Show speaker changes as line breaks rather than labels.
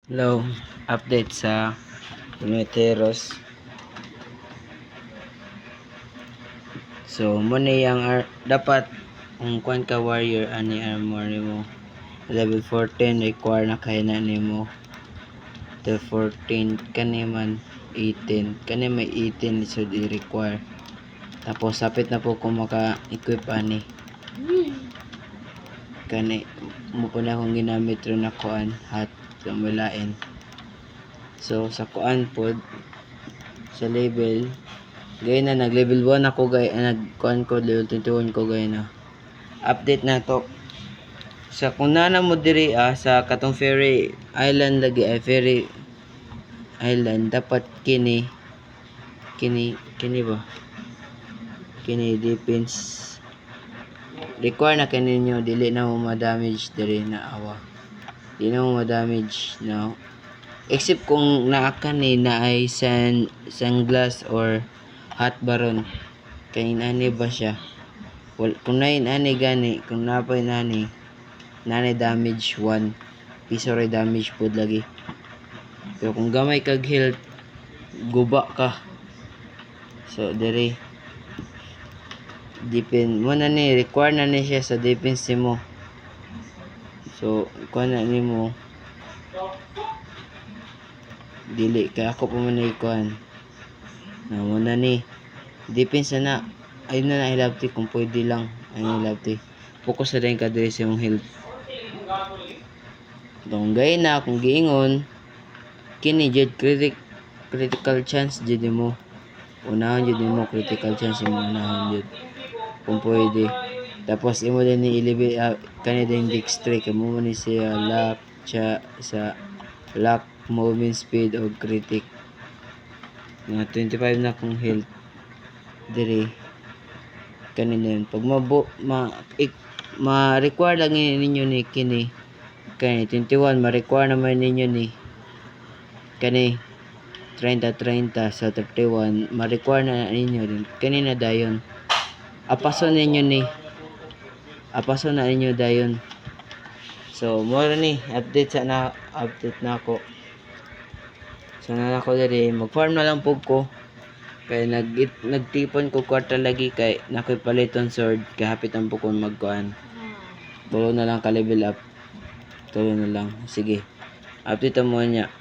Hello, update sa Puneteros. So, muna yung dapat kung kuan ka warrior ani armor mo level 14 require na kay na nimo the 14 kani man 18 kani may 18 should i-require. Tapos sapit na po kung maka-equip ani kani mo po na akong ginamit ron na kuan hat sa mulain. So sa kuan pod sa level gay na nag level 1 ako gay nag kuan ko level 21 ko gay na update na to sa kunana mo diri sa katong Fairy Island lagi ay Fairy Island dapat kini ba kini defense require na kaninyo dili na mo ma-damage diri na awa di na mo ma-damage now except kung naaka ni na ay sunglass or hot baron kay inani ba siya kung nain ani gani kung napay nani damage 1 piso ray damage pod lagi pero kung gamay kag health guba ka so diri depend mo na ni require na ni siya sa defense mo so kuha na ni mo dili kay ako pa man ikuan na mo na ni defense na ayun na ilabti kung pwede lang ayun ilabti focus na rin ka diri sa imong health kung gay na kung giingon kini jud critical chance jud mo unahon jud mo critical chance mo unahon jud kung pwede tapos imo din ni ilibit kani din dextre kay mo ni siya lock sa lock movement speed o critic mga 25 na kung health diri kanina yun pag ma-require lang ninyo ni kini kani 21 ma-require naman ninyo ni kani 30 sa 31 ma-require na ninyo din kanina dayon apason ninyo ni apason na ninyo dayon so more ni update na ako so na ako diri mag-farm na lang pug ko kay nagtipon ko kwarta lagi kay nakoy paliton sword kay hapit ang pukon magkuan tulo na lang ka level up tulo na lang sige update mo niya